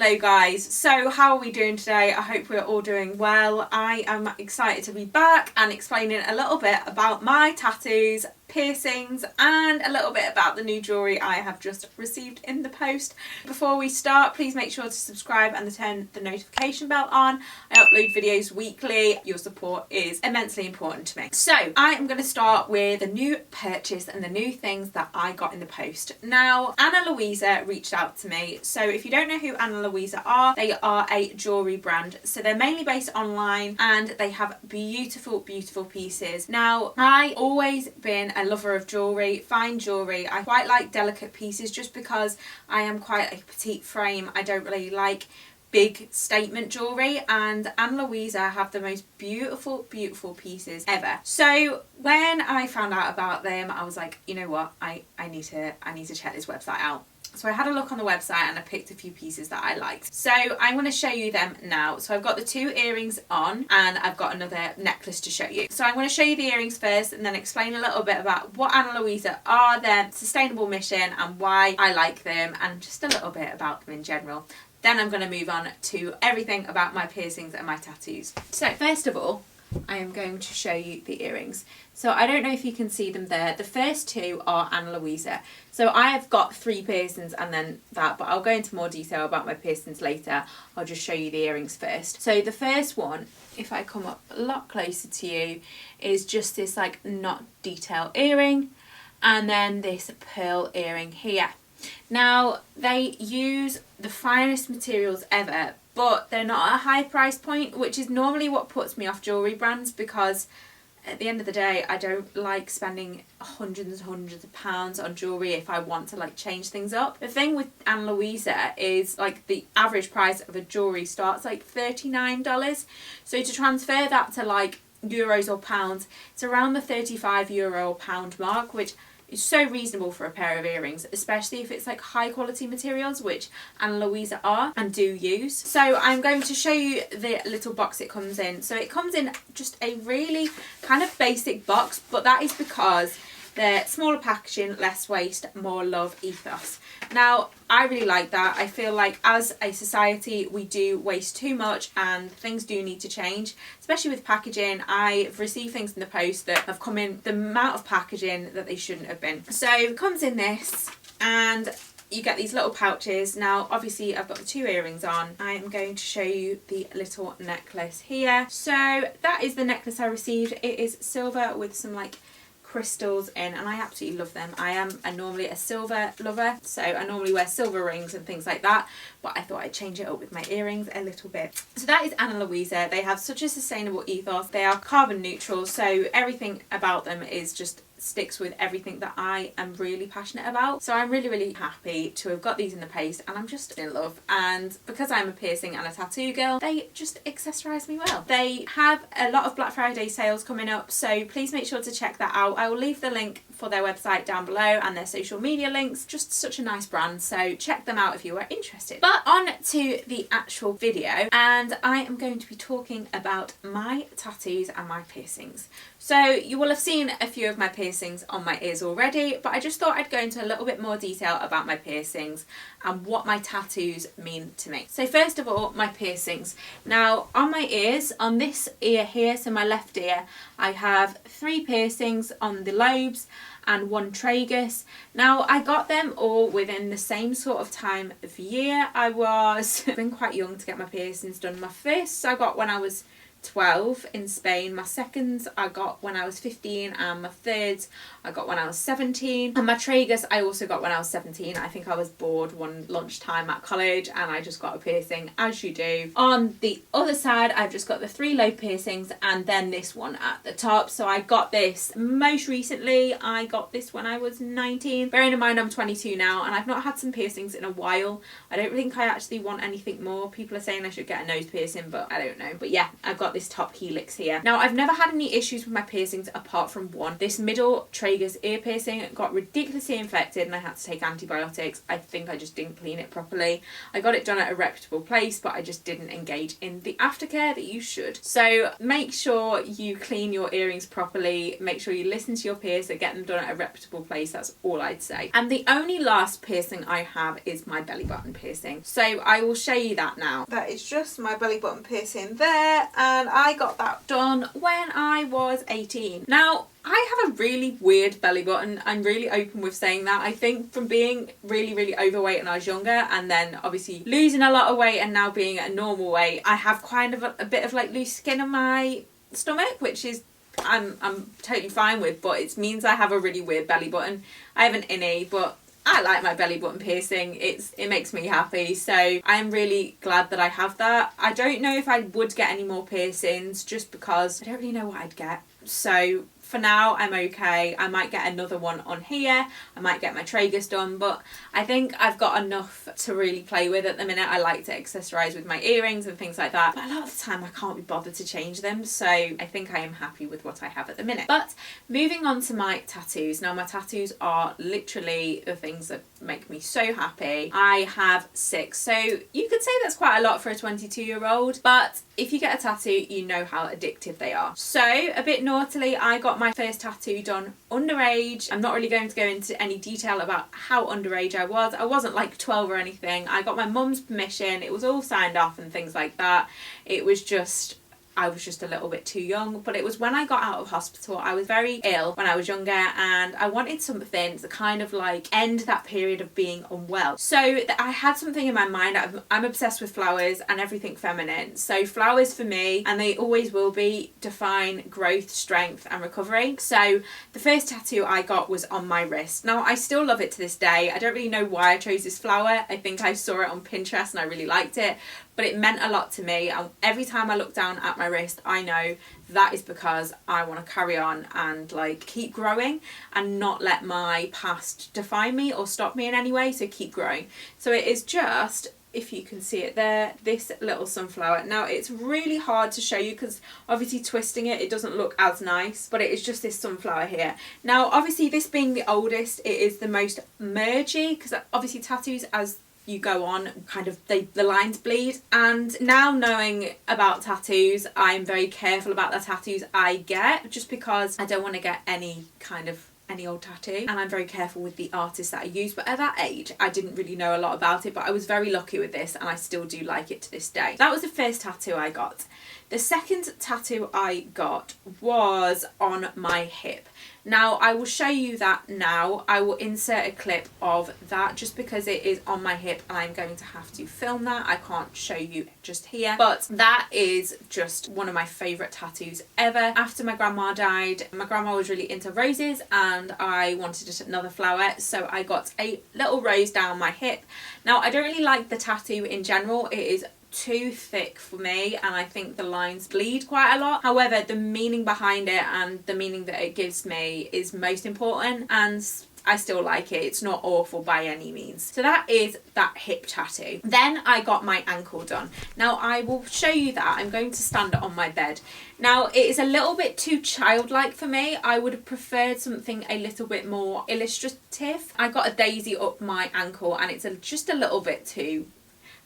Hello guys, so how are we doing today? I hope we're all doing well. I am excited to be back and explaining a little bit about my tattoos, piercings and a little bit about the new jewellery I have just received in the post. Before we start, please make sure to subscribe and turn the notification bell on. I upload videos weekly. Your support is immensely important to me. So I am going to start with the new purchase and the new things that I got in the post. Now, Louisa reached out to me. So if you don't know who Louisa are, they are a jewellery brand. So they're mainly based online and they have beautiful, beautiful pieces. Now, I always been a lover of jewellery, fine jewellery. I quite like delicate pieces just because I am quite a petite frame. I don't really like big statement jewellery, and Louisa have the most beautiful, beautiful pieces ever. So when I found out about them, I was like, you know what, I need to check this website out. So I had a look on the website and I picked a few pieces that I liked. So I'm going to show you them now. So I've got the 2 earrings on and I've got another necklace to show you. So I'm going to show you the earrings first and then explain a little bit about what Louisa are, their sustainable mission and why I like them, and just a little bit about them in general. Then I'm going to move on to everything about my piercings and my tattoos. So first of all, I am going to show you the earrings. So I don't know if you can see them there. The first 2 are Louisa. So I have got 3 piercings and then that, but I'll go into more detail about my piercings later. I'll just show you the earrings first. So the first one, if I come up a lot closer to you, is just this like knot detail earring, and then this pearl earring here. Now, they use the finest materials ever, but they're not at a high price point, which is normally what puts me off jewellery brands, because at the end of the day, I don't like spending hundreds and hundreds of pounds on jewellery if I want to like change things up. The thing with Louisa is like the average price of a jewellery starts like $39. So to transfer that to like euros or pounds, it's around the €35 or pound mark, which is so reasonable for a pair of earrings, especially if it's like high quality materials, which Louisa are and do use. So I'm going to show you the little box it comes in. So it comes in just a really kind of basic box, but that is because they're smaller packaging, less waste, more love ethos. Now, I really like that. I feel like as a society we do waste too much and things do need to change, especially with packaging. I've received things in the post that have come in the amount of packaging that they shouldn't have been. So it comes in this and you get these little pouches. Now obviously I've got the 2 earrings on. I am going to show you the little necklace here. So that is the necklace I received. It is silver with some like crystals in, and I absolutely love them. I am normally a silver lover, so I normally wear silver rings and things like that, but I thought I'd change it up with my earrings a little bit. So that is Louisa. They have such a sustainable ethos. They are carbon neutral, so everything about them is just sticks with everything that I am really passionate about. So I'm really, really happy to have got these in the post, and I'm just in love. And because I'm a piercing and a tattoo girl, they just accessorise me well. They have a lot of Black Friday sales coming up, so please make sure to check that out. I will leave the link for their website down below and their social media links. Just such a nice brand, so check them out if you are interested. But on to the actual video, and I am going to be talking about my tattoos and my piercings. So you will have seen a few of my piercings on my ears already, but I just thought I'd go into a little bit more detail about my piercings and what my tattoos mean to me. So first of all, my piercings. Now on my ears, on this ear here, so my left ear, I have 3 piercings on the lobes and 1 tragus. Now I got them all within the same sort of time of year. I've been quite young to get my piercings done. My first I got when I was 12 in Spain, my seconds I got when I was 15, and my thirds I got when I was 17, and my tragus I also got when I was 17. I think I was bored one lunchtime at college and I just got a piercing, as you do. On the other side I've just got the 3 lobe piercings and then this one at the top. So I got this most recently. I got this when I was 19. Bearing in mind I'm 22 now and I've not had some piercings in a while. I don't think I actually want anything more. People are saying I should get a nose piercing, but I don't know. But yeah, I've got this top helix here. Now, I've never had any issues with my piercings apart from one. This middle tragus ear piercing got ridiculously infected and I had to take antibiotics. I think I just didn't clean it properly. I got it done at a reputable place, but I just didn't engage in the aftercare that you should. So make sure you clean your earrings properly. Make sure you listen to your piercer, get them done at a reputable place. That's all I'd say. And the only last piercing I have is my belly button piercing. So I will show you that now. That is just my belly button piercing there, and I got that done when I was 18. Now, I have a really weird belly button. I'm really open with saying that. I think from being really overweight when I was younger, and then obviously losing a lot of weight and now being at a normal weight, I have kind of a bit of like loose skin on my stomach, which is I'm totally fine with, but it means I have a really weird belly button. I have an innie, but I like my belly button piercing. It makes me happy, so I'm really glad that I have that. I don't know if I would get any more piercings just because I don't really know what I'd get. So for now, I'm okay. I might get another one on here. I might get my tragus done, but I think I've got enough to really play with at the minute. I like to accessorise with my earrings and things like that, but a lot of the time I can't be bothered to change them, so I think I am happy with what I have at the minute. But moving on to my tattoos. Now, my tattoos are literally the things that make me so happy. I have 6, so you could say that's quite a lot for a 22-year-old, but if you get a tattoo, you know how addictive they are. So, a bit naughtily, I got my first tattoo done underage. I'm not really going to go into any detail about how underage I was. I wasn't like 12 or anything. I got my mum's permission. It was all signed off and things like that. It was just, I was just a little bit too young, but it was when I got out of hospital. I was very ill when I was younger and I wanted something to kind of like end that period of being unwell. So I had something in my mind. I'm obsessed with flowers and everything feminine. So flowers for me, and they always will be, define growth, strength and recovery. So the first tattoo I got was on my wrist. Now I still love it to this day. I don't really know why I chose this flower. I think I saw it on Pinterest and I really liked it, but it meant a lot to me, and every time I look down at my wrist, I know that is because I want to carry on and like keep growing and not let my past define me or stop me in any way, so keep growing. So it is just, if you can see it there, this little sunflower. Now it's really hard to show you because obviously twisting it doesn't look as nice, but it is just this sunflower here. Now obviously this being the oldest, it is the most mergy, because obviously tattoos, as you go on, kind of the lines bleed, and now knowing about tattoos, I'm very careful about the tattoos I get, just because I don't want to get any old tattoo, and I'm very careful with the artists that I use. But at that age I didn't really know a lot about it, but I was very lucky with this and I still do like it to this day. That was the first tattoo I got. The second tattoo I got was on my hip. Now I will show you that now. I will insert a clip of that just because it is on my hip and I'm going to have to film that. I can't show you just here, but that is just one of my favourite tattoos ever. After my grandma died, my grandma was really into roses and I wanted another flower, so I got a little rose down my hip. Now I don't really like the tattoo in general. It is too thick for me and I think the lines bleed quite a lot. However, the meaning behind it and the meaning that it gives me is most important, and I still like it. It's not awful by any means. So that is that hip tattoo. Then I got my ankle done. Now I will show you that. I'm going to stand it on my bed. Now it is a little bit too childlike for me. I would have preferred something a little bit more illustrative. I got a daisy up my ankle and it's just a little bit too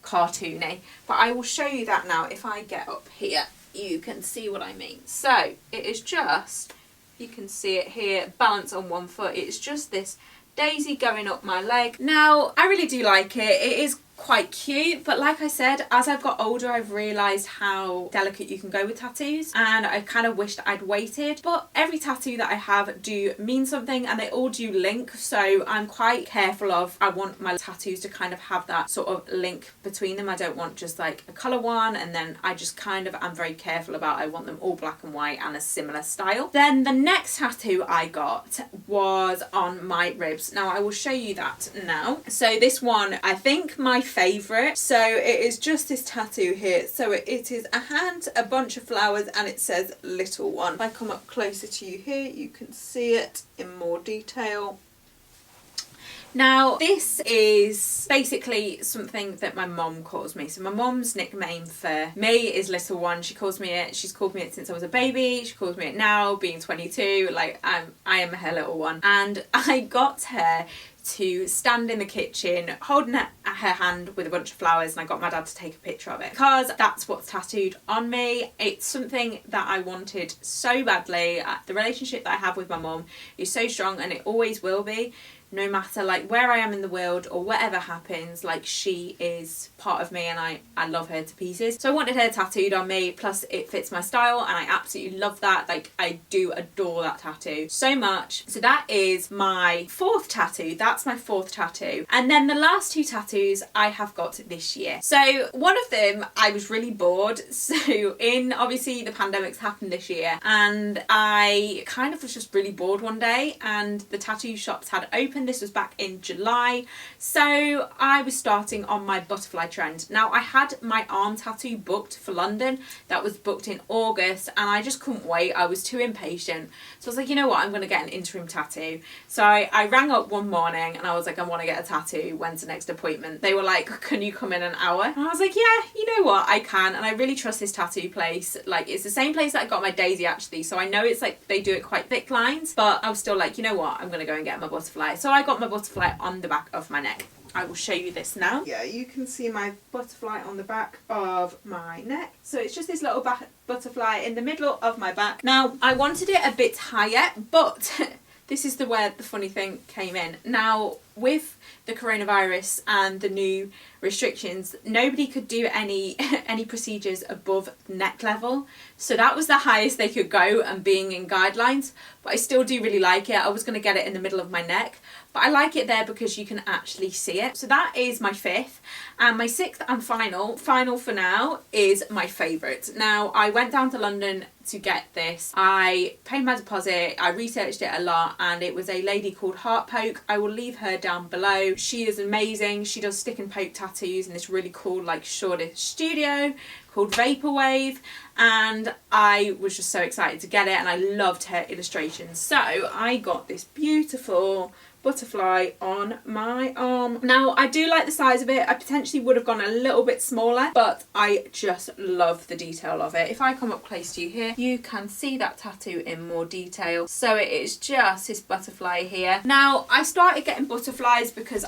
cartoony, but I will show you that now. If I get up here, you can see what I mean. So it is just, you can see it here, balance on one foot. It's just this daisy going up my leg. Now I really do like it. It is quite cute, but like I said, as I've got older I've realised how delicate you can go with tattoos, and I kind of wished I'd waited. But every tattoo that I have do mean something and they all do link, so I'm quite careful of, I want my tattoos to kind of have that sort of link between them. I don't want just like a colour one and then I just kind of am very careful about, I want them all black and white and a similar style. Then the next tattoo I got was on my ribs. Now I will show you that now. So this one, I think my favourite. So it is just this tattoo here. So it is a hand, a bunch of flowers, and it says little one. If I come up closer to you here, you can see it in more detail. Now this is basically something that my mum calls me. So my mum's nickname for me is Little One. She calls me it. She's called me it since I was a baby. She calls me it now, being 22. Like I am her little one. And I got her to stand in the kitchen holding her hand with a bunch of flowers, and I got my dad to take a picture of it because that's what's tattooed on me. It's something that I wanted so badly. The relationship that I have with my mum is so strong, and it always will be, no matter like where I am in the world or whatever happens. Like, she is part of me and I love her to pieces. So I wanted her tattooed on me, plus it fits my style and I absolutely love that. Like, I do adore that tattoo so much. So that is my 4th tattoo. That's my 4th tattoo. And then the last 2 tattoos I have got this year. So one of them, I was really bored. So obviously the pandemic's happened this year, and I kind of was just really bored one day, and the tattoo shops had opened. This was back in July, so I was starting on my butterfly trend. Now, I had my arm tattoo booked for London. That was booked in August, and I just couldn't wait. I was too impatient, so I was like, you know what, I'm going to get an interim tattoo. So I rang up one morning and I was like, I want to get a tattoo, when's the next appointment? They were like, can you come in an hour? And I was like, yeah, you know what, I can. And I really trust this tattoo place. Like, it's the same place that I got my daisy actually, so I know it's like they do it quite thick lines, but I was still like, you know what, I'm going to go and get my butterfly. So I got my butterfly on the back of my neck. I will show you this now. Yeah, you can see my butterfly on the back of my neck. So it's just this little butterfly in the middle of my back. Now, I wanted it a bit higher, but this is where the funny thing came in. Now, with the coronavirus and the new restrictions, nobody could do any procedures above neck level. So that was the highest they could go, and being in guidelines. But I still do really like it. I was going to get it in the middle of my neck, but I like it there because you can actually see it. So that is my 5th. And my 6th and final for now, is my favourite. Now, I went down to London to get this. I paid my deposit, I researched it a lot, and it was a lady called Heartpoke. I will leave her down below. She is amazing. She does stick and poke tattoos in this really cool like Shoreditch studio called Vaporwave, and I was just so excited to get it, and I loved her illustrations. So I got this beautiful butterfly on my arm. Now, I do like the size of it. I potentially would have gone a little bit smaller, but I just love the detail of it. If I come up close to you here, you can see that tattoo in more detail. So it is just this butterfly here. Now, I started getting butterflies because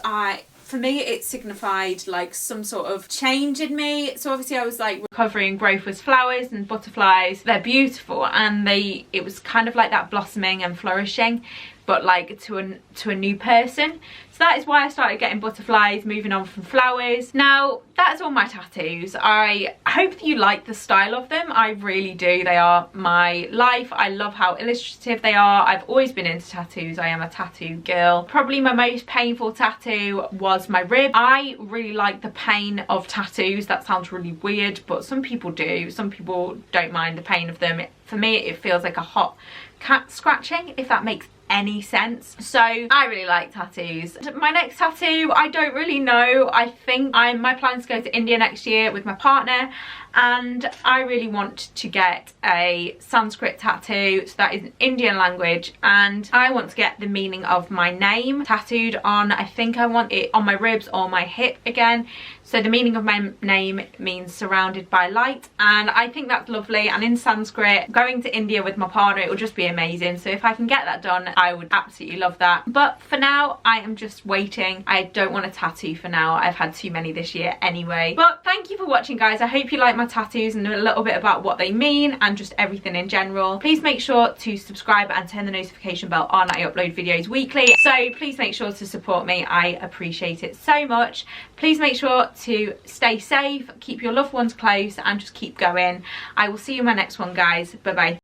for me, it signified like some sort of change in me. So obviously I was like, recovery and growth was flowers, and butterflies, they're beautiful, and it was kind of like that blossoming and flourishing, but like to a new person. So that is why I started getting butterflies, moving on from flowers. Now, that's all my tattoos. I hope that you like the style of them. I really do. They are my life. I love how illustrative they are. I've always been into tattoos. I am a tattoo girl. Probably my most painful tattoo was my rib. I really like the pain of tattoos. That sounds really weird, but some people do. Some people don't mind the pain of them. For me, it feels like a hot cat scratching, if that makes any sense. So I really like tattoos. My next tattoo, I don't really know. I think my plan is to go to India next year with my partner, and I really want to get a Sanskrit tattoo. So that is an Indian language, and I want to get the meaning of my name tattooed on. I think I want it on my ribs or my hip again. So the meaning of my name means surrounded by light, and I think that's lovely. And in Sanskrit, going to India with my partner, it will just be amazing. So if I can get that done, I would absolutely love that. But for now, I am just waiting. I don't want a tattoo for now. I've had too many this year anyway. But thank you for watching, guys. I hope you like my tattoos and a little bit about what they mean and just everything in general. Please make sure to subscribe and turn the notification bell on. I upload videos weekly, so please make sure to support me. I appreciate it so much. Please make sure to stay safe, keep your loved ones close, and just keep going. I will see you in my next one, guys. Bye bye.